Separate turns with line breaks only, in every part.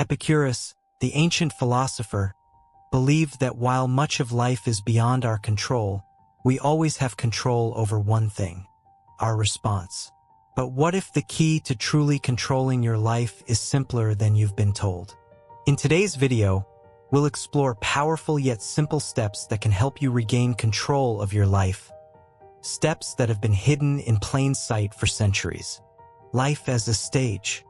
Epicurus, the ancient philosopher, believed that while much of life is beyond our control, we always have control over one thing: our response. But what if the key to truly controlling your life is simpler than you've been told? In today's video, we'll explore powerful yet simple steps that can help you regain control of your life. Steps that have been hidden in plain sight for centuries. Life as a stage.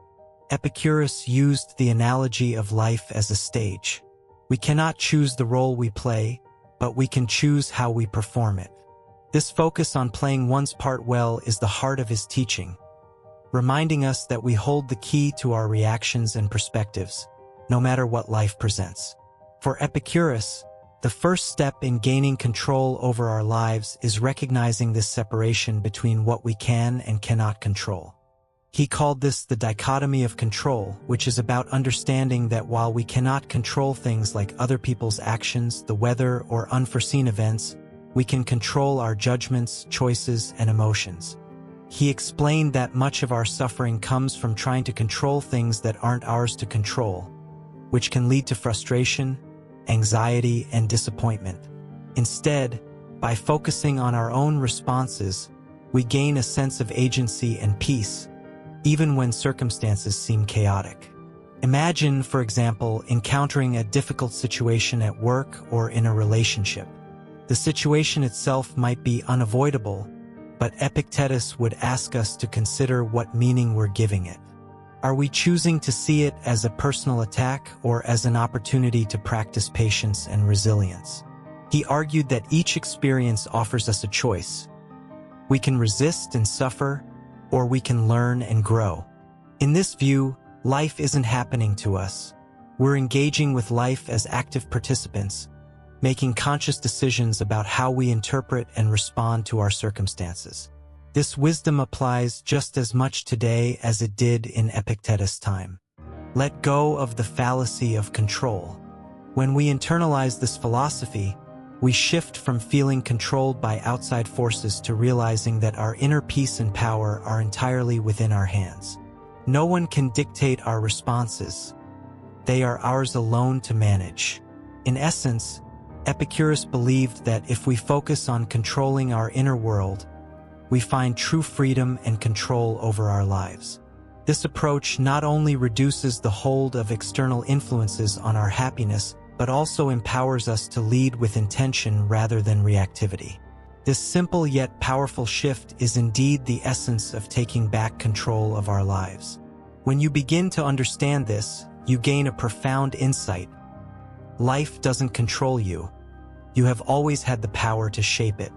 Epicurus used the analogy of life as a stage. We cannot choose the role we play, but we can choose how we perform it. This focus on playing one's part well is the heart of his teaching, reminding us that we hold the key to our reactions and perspectives, no matter what life presents. For Epicurus, the first step in gaining control over our lives is recognizing this separation between what we can and cannot control. He called this the dichotomy of control, which is about understanding that while we cannot control things like other people's actions, the weather, or unforeseen events, we can control our judgments, choices, and emotions. He explained that much of our suffering comes from trying to control things that aren't ours to control, which can lead to frustration, anxiety, and disappointment. Instead, by focusing on our own responses, we gain a sense of agency and peace, even when circumstances seem chaotic. Imagine, for example, encountering a difficult situation at work or in a relationship. The situation itself might be unavoidable, but Epictetus would ask us to consider what meaning we're giving it. Are we choosing to see it as a personal attack or as an opportunity to practice patience and resilience? He argued that each experience offers us a choice. We can resist and suffer, or we can learn and grow. In this view, life isn't happening to us. We're engaging with life as active participants, making conscious decisions about how we interpret and respond to our circumstances. This wisdom applies just as much today as it did in Epictetus' time. Let go of the fallacy of control. When we internalize this philosophy, we shift from feeling controlled by outside forces to realizing that our inner peace and power are entirely within our hands. No one can dictate our responses. They are ours alone to manage. In essence, Epicurus believed that if we focus on controlling our inner world, we find true freedom and control over our lives. This approach not only reduces the hold of external influences on our happiness, but also empowers us to lead with intention rather than reactivity. This simple yet powerful shift is indeed the essence of taking back control of our lives. When you begin to understand this, you gain a profound insight. Life doesn't control you. You have always had the power to shape it.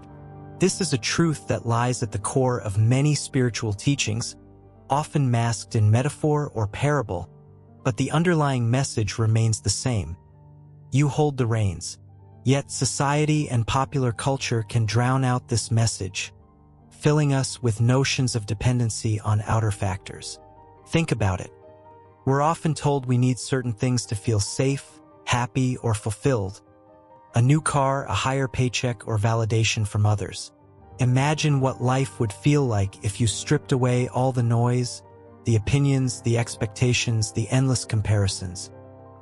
This is a truth that lies at the core of many spiritual teachings, often masked in metaphor or parable, but the underlying message remains the same. You hold the reins. Yet society and popular culture can drown out this message, filling us with notions of dependency on outer factors. Think about it. We're often told we need certain things to feel safe, happy, or fulfilled. A new car, a higher paycheck, or validation from others. Imagine what life would feel like if you stripped away all the noise, the opinions, the expectations, the endless comparisons.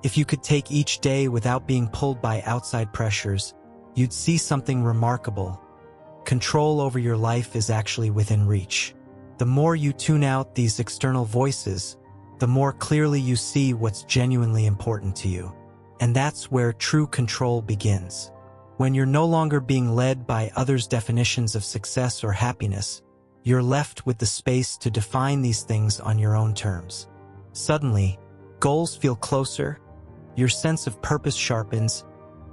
If you could take each day without being pulled by outside pressures, you'd see something remarkable. Control over your life is actually within reach. The more you tune out these external voices, the more clearly you see what's genuinely important to you. And that's where true control begins. When you're no longer being led by others' definitions of success or happiness, you're left with the space to define these things on your own terms. Suddenly, goals feel closer, your sense of purpose sharpens,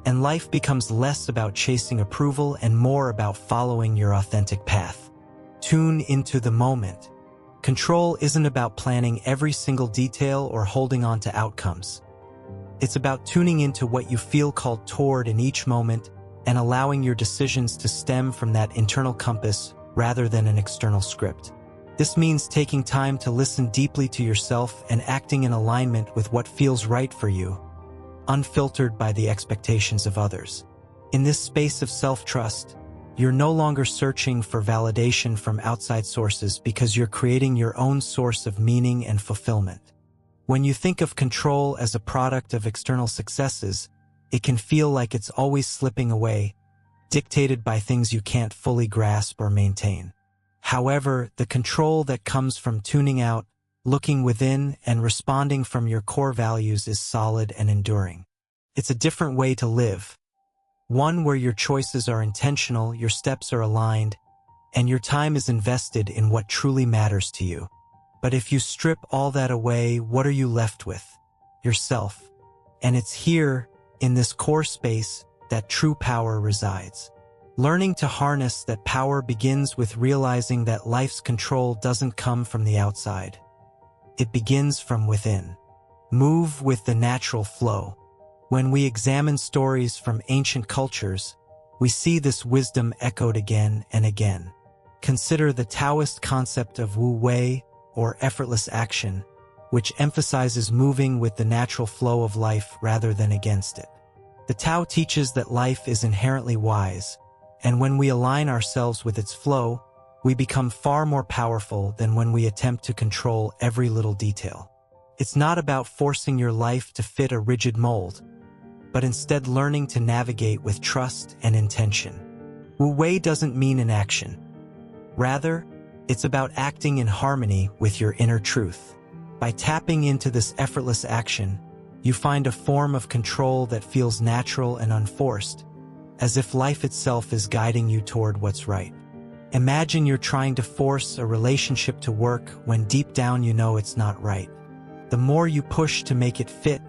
and life becomes less about chasing approval and more about following your authentic path. Tune into the moment. Control isn't about planning every single detail or holding on to outcomes. It's about tuning into what you feel called toward in each moment and allowing your decisions to stem from that internal compass rather than an external script. This means taking time to listen deeply to yourself and acting in alignment with what feels right for you, unfiltered by the expectations of others. In this space of self-trust, you're no longer searching for validation from outside sources because you're creating your own source of meaning and fulfillment. When you think of control as a product of external successes, it can feel like it's always slipping away, dictated by things you can't fully grasp or maintain. However, the control that comes from tuning out, looking within, and responding from your core values is solid and enduring. It's a different way to live. One where your choices are intentional, your steps are aligned, and your time is invested in what truly matters to you. But if you strip all that away, what are you left with? Yourself. And it's here, in this core space, that true power resides. Learning to harness that power begins with realizing that life's control doesn't come from the outside. It begins from within. Move with the natural flow. When we examine stories from ancient cultures, we see this wisdom echoed again and again. Consider the Taoist concept of Wu Wei, or effortless action, which emphasizes moving with the natural flow of life rather than against it. The Tao teaches that life is inherently wise, and when we align ourselves with its flow, we become far more powerful than when we attempt to control every little detail. It's not about forcing your life to fit a rigid mold, but instead learning to navigate with trust and intention. Wu Wei doesn't mean inaction. Rather, it's about acting in harmony with your inner truth. By tapping into this effortless action, you find a form of control that feels natural and unforced, as if life itself is guiding you toward what's right. Imagine you're trying to force a relationship to work when deep down you know it's not right. The more you push to make it fit,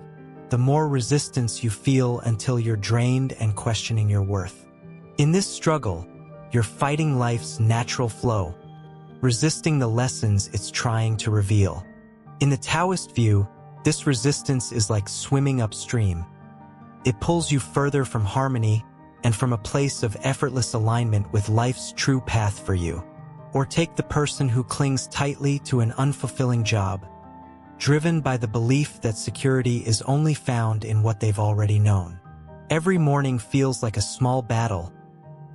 the more resistance you feel until you're drained and questioning your worth. In this struggle, you're fighting life's natural flow, resisting the lessons it's trying to reveal. In the Taoist view, this resistance is like swimming upstream. It pulls you further from harmony and from a place of effortless alignment with life's true path for you. Or take the person who clings tightly to an unfulfilling job, driven by the belief that security is only found in what they've already known. Every morning feels like a small battle,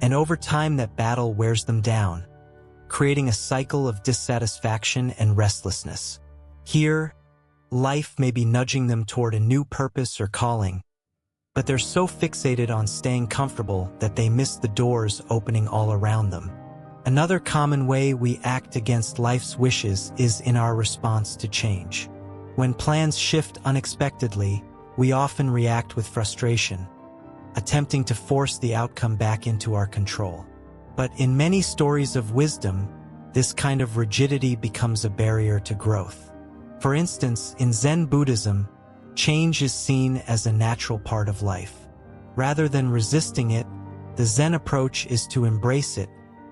and over time that battle wears them down, creating a cycle of dissatisfaction and restlessness. Here, life may be nudging them toward a new purpose or calling, but they're so fixated on staying comfortable that they miss the doors opening all around them. Another common way we act against life's wishes is in our response to change. When plans shift unexpectedly, we often react with frustration, attempting to force the outcome back into our control. But in many stories of wisdom, this kind of rigidity becomes a barrier to growth. For instance, in Zen Buddhism, change is seen as a natural part of life. Rather than resisting it, the Zen approach is to embrace it,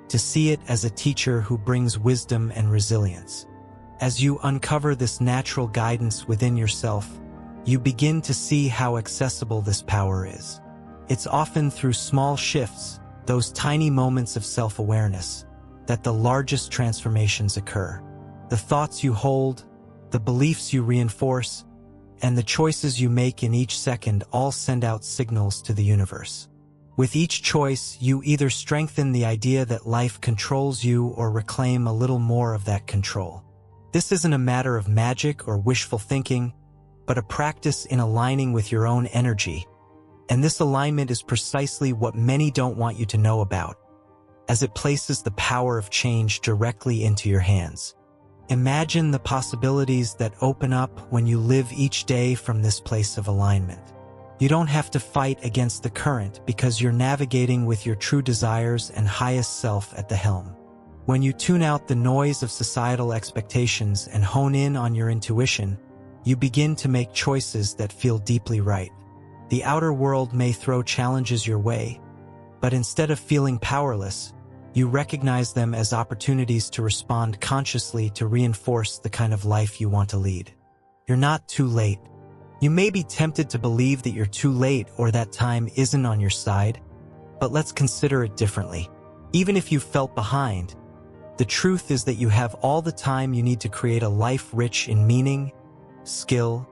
to see it as a teacher who brings wisdom and resilience. As you uncover this natural guidance within yourself, you begin to see how accessible this power is. It's often through small shifts, those tiny moments of self-awareness, that the largest transformations occur. The thoughts you hold, the beliefs you reinforce, and the choices you make in each second all send out signals to the universe. With each choice, you either strengthen the idea that life controls you or reclaim a little more of that control. This isn't a matter of magic or wishful thinking, but a practice in aligning with your own energy. And this alignment is precisely what many don't want you to know about, as it places the power of change directly into your hands. Imagine the possibilities that open up when you live each day from this place of alignment. You don't have to fight against the current because you're navigating with your true desires and highest self at the helm. When you tune out the noise of societal expectations and hone in on your intuition, you begin to make choices that feel deeply right. The outer world may throw challenges your way, but instead of feeling powerless, you recognize them as opportunities to respond consciously to reinforce the kind of life you want to lead. You're not too late. You may be tempted to believe that you're too late or that time isn't on your side, but let's consider it differently. Even if you felt behind, the truth is that you have all the time you need to create a life rich in meaning, skill,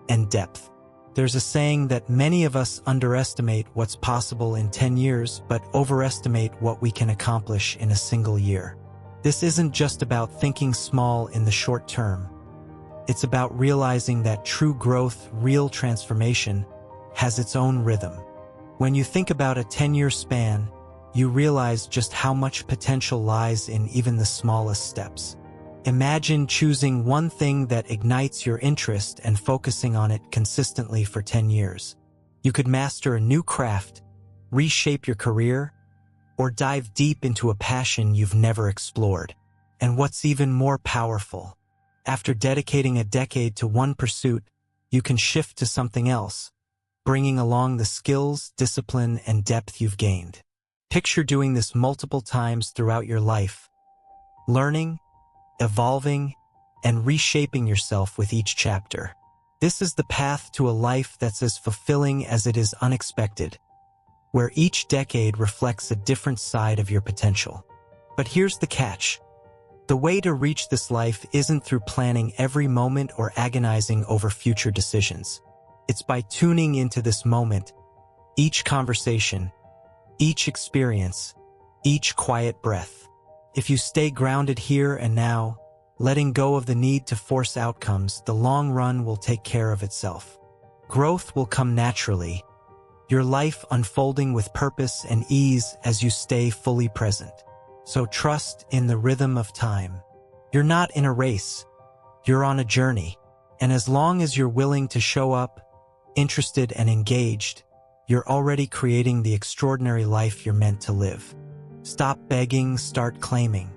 and depth. There's a saying that many of us underestimate what's possible in 10 years, but overestimate what we can accomplish in a single year. This isn't just about thinking small in the short term. It's about realizing that true growth, real transformation, has its own rhythm. When you think about a 10-year span, you realize just how much potential lies in even the smallest steps. Imagine choosing one thing that ignites your interest and focusing on it consistently for 10 years. You could master a new craft, reshape your career, or dive deep into a passion you've never explored. And what's even more powerful, after dedicating a decade to one pursuit, you can shift to something else, bringing along the skills, discipline, and depth you've gained. Picture doing this multiple times throughout your life, learning, evolving, and reshaping yourself with each chapter. This is the path to a life that's as fulfilling as it is unexpected, where each decade reflects a different side of your potential. But here's the catch. The way to reach this life isn't through planning every moment or agonizing over future decisions. It's by tuning into this moment, each conversation, each experience, each quiet breath. If you stay grounded here and now, letting go of the need to force outcomes, the long run will take care of itself. Growth will come naturally, your life unfolding with purpose and ease as you stay fully present. So trust in the rhythm of time. You're not in a race, you're on a journey. And as long as you're willing to show up, interested and engaged, you're already creating the extraordinary life you're meant to live. Stop begging, start claiming.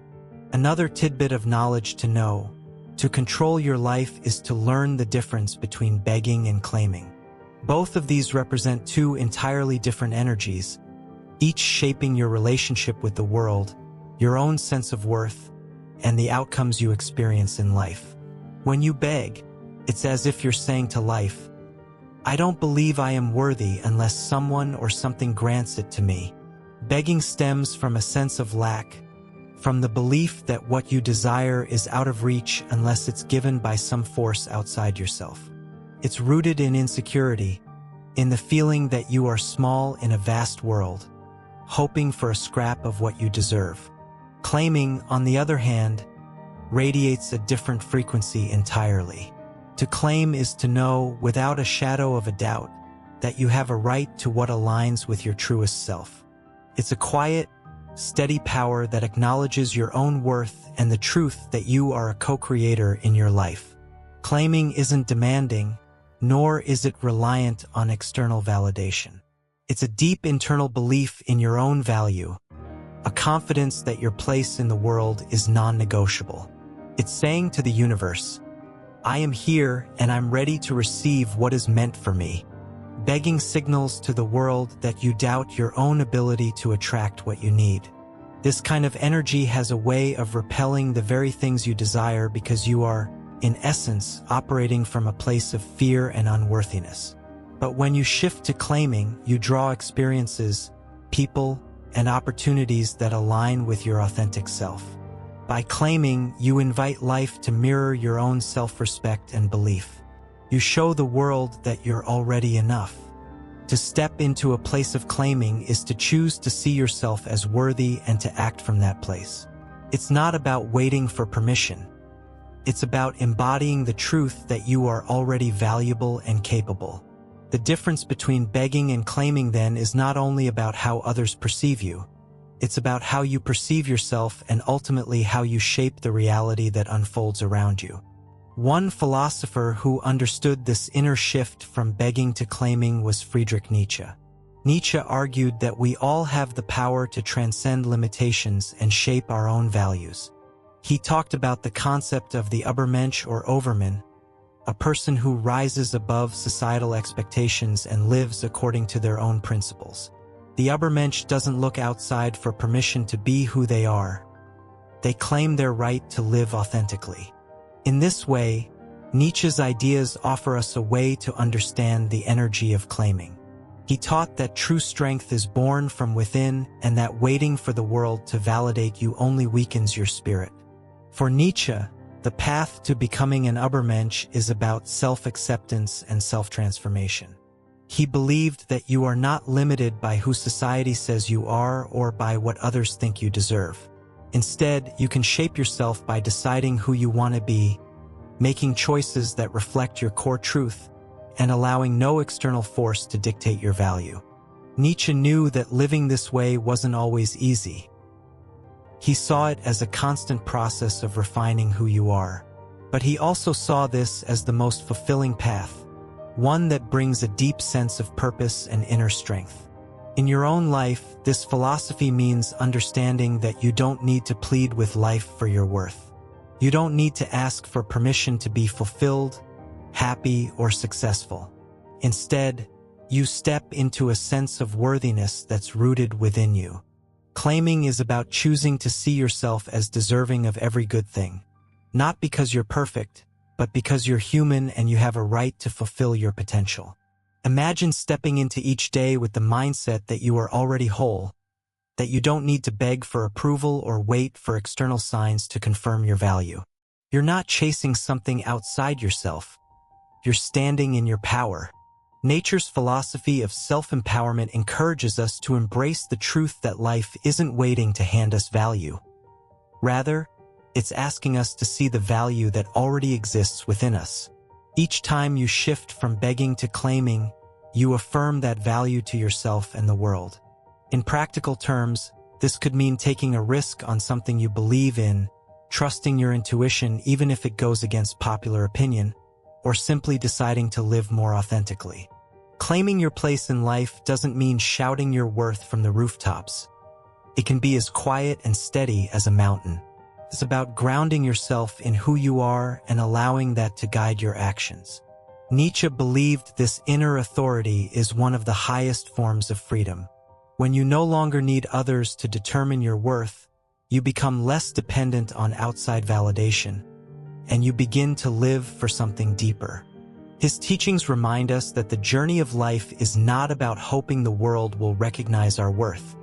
Another tidbit of knowledge to know: to control your life is to learn the difference between begging and claiming. Both of these represent two entirely different energies, each shaping your relationship with the world, your own sense of worth, and the outcomes you experience in life. When you beg, it's as if you're saying to life, "I don't believe I am worthy unless someone or something grants it to me." Begging stems from a sense of lack, from the belief that what you desire is out of reach unless it's given by some force outside yourself. It's rooted in insecurity, in the feeling that you are small in a vast world, hoping for a scrap of what you deserve. Claiming, on the other hand, radiates a different frequency entirely. To claim is to know, without a shadow of a doubt, that you have a right to what aligns with your truest self. It's a quiet, steady power that acknowledges your own worth and the truth that you are a co-creator in your life. Claiming isn't demanding, nor is it reliant on external validation. It's a deep internal belief in your own value, a confidence that your place in the world is non-negotiable. It's saying to the universe, "I am here and I'm ready to receive what is meant for me." Begging signals to the world that you doubt your own ability to attract what you need. This kind of energy has a way of repelling the very things you desire because you are, in essence, operating from a place of fear and unworthiness. But when you shift to claiming, you draw experiences, people, and opportunities that align with your authentic self. By claiming, you invite life to mirror your own self-respect and belief. You show the world that you're already enough. To step into a place of claiming is to choose to see yourself as worthy and to act from that place. It's not about waiting for permission. It's about embodying the truth that you are already valuable and capable. The difference between begging and claiming, then, is not only about how others perceive you. It's about how you perceive yourself and ultimately how you shape the reality that unfolds around you. One philosopher who understood this inner shift from begging to claiming was Friedrich Nietzsche. Nietzsche argued that we all have the power to transcend limitations and shape our own values. He talked about the concept of the Übermensch or Overman, a person who rises above societal expectations and lives according to their own principles. The Übermensch doesn't look outside for permission to be who they are. They claim their right to live authentically. In this way, Nietzsche's ideas offer us a way to understand the energy of claiming. He taught that true strength is born from within and that waiting for the world to validate you only weakens your spirit. For Nietzsche, the path to becoming an Übermensch is about self-acceptance and self-transformation. He believed that you are not limited by who society says you are or by what others think you deserve. Instead, you can shape yourself by deciding who you want to be, making choices that reflect your core truth, and allowing no external force to dictate your value. Nietzsche knew that living this way wasn't always easy. He saw it as a constant process of refining who you are. But he also saw this as the most fulfilling path, one that brings a deep sense of purpose and inner strength. In your own life, this philosophy means understanding that you don't need to plead with life for your worth. You don't need to ask for permission to be fulfilled, happy, or successful. Instead, you step into a sense of worthiness that's rooted within you. Claiming is about choosing to see yourself as deserving of every good thing. Not because you're perfect, but because you're human and you have a right to fulfill your potential. Imagine stepping into each day with the mindset that you are already whole, that you don't need to beg for approval or wait for external signs to confirm your value. You're not chasing something outside yourself. You're standing in your power. Nature's philosophy of self-empowerment encourages us to embrace the truth that life isn't waiting to hand us value. Rather, it's asking us to see the value that already exists within us. Each time you shift from begging to claiming, you affirm that value to yourself and the world. In practical terms, this could mean taking a risk on something you believe in, trusting your intuition even if it goes against popular opinion, or simply deciding to live more authentically. Claiming your place in life doesn't mean shouting your worth from the rooftops. It can be as quiet and steady as a mountain. It's about grounding yourself in who you are and allowing that to guide your actions. Nietzsche believed this inner authority is one of the highest forms of freedom. When you no longer need others to determine your worth, you become less dependent on outside validation, and you begin to live for something deeper. His teachings remind us that the journey of life is not about hoping the world will recognize our worth.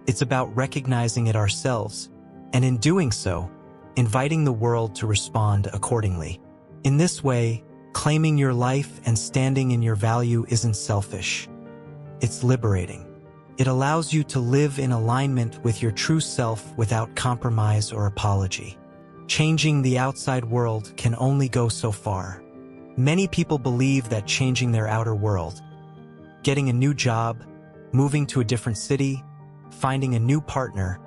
It's about recognizing it ourselves, and in doing so, inviting the world to respond accordingly. In this way, claiming your life and standing in your value isn't selfish. It's liberating. It allows you to live in alignment with your true self without compromise or apology. Changing the outside world can only go so far. Many people believe that changing their outer world, getting a new job, moving to a different city, finding a new partner,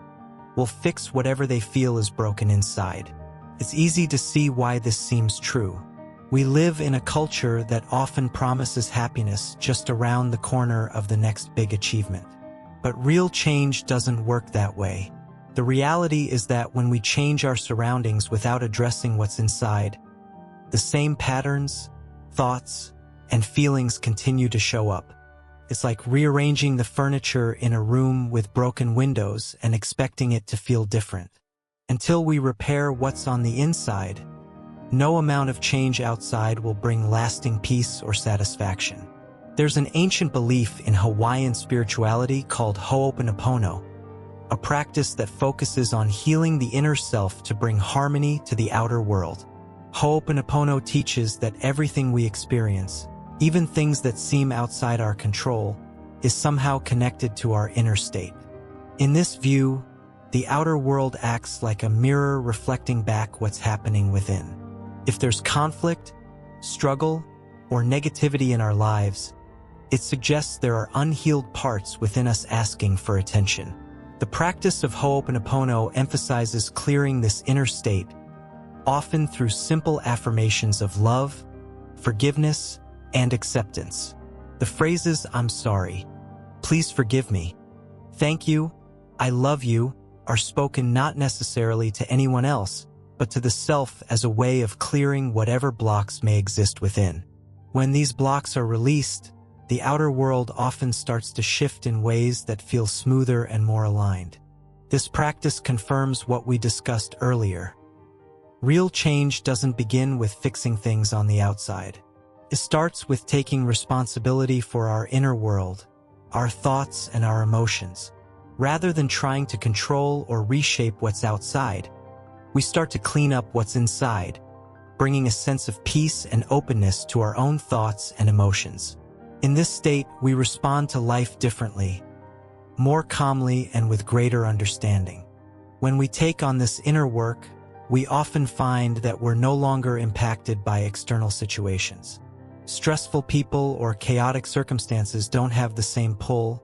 will fix whatever they feel is broken inside. It's easy to see why this seems true. We live in a culture that often promises happiness just around the corner of the next big achievement. But real change doesn't work that way. The reality is that when we change our surroundings without addressing what's inside, the same patterns, thoughts, and feelings continue to show up. It's like rearranging the furniture in a room with broken windows and expecting it to feel different. Until we repair what's on the inside, no amount of change outside will bring lasting peace or satisfaction. There's an ancient belief in Hawaiian spirituality called Ho'oponopono, a practice that focuses on healing the inner self to bring harmony to the outer world. Ho'oponopono teaches that everything we experience, even things that seem outside our control, is somehow connected to our inner state. In this view, the outer world acts like a mirror reflecting back what's happening within. If there's conflict, struggle, or negativity in our lives, it suggests there are unhealed parts within us asking for attention. The practice of Ho'oponopono emphasizes clearing this inner state, often through simple affirmations of love, forgiveness, and acceptance. The phrases "I'm sorry," "Please forgive me," "Thank you," "I love you" are spoken not necessarily to anyone else, but to the self as a way of clearing whatever blocks may exist within. When these blocks are released, the outer world often starts to shift in ways that feel smoother and more aligned. This practice confirms what we discussed earlier. Real change doesn't begin with fixing things on the outside. It starts with taking responsibility for our inner world, our thoughts and our emotions. Rather than trying to control or reshape what's outside, we start to clean up what's inside, bringing a sense of peace and openness to our own thoughts and emotions. In this state, we respond to life differently, more calmly and with greater understanding. When we take on this inner work, we often find that we're no longer impacted by external situations. Stressful people or chaotic circumstances don't have the same pull,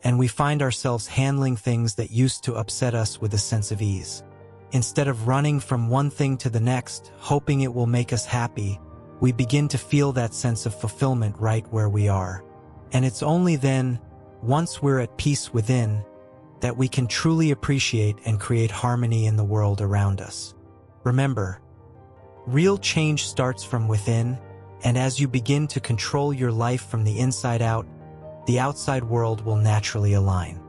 and we find ourselves handling things that used to upset us with a sense of ease. Instead of running from one thing to the next, hoping it will make us happy, we begin to feel that sense of fulfillment right where we are. And it's only then, once we're at peace within, that we can truly appreciate and create harmony in the world around us. Remember, real change starts from within, and as you begin to control your life from the inside out, the outside world will naturally align.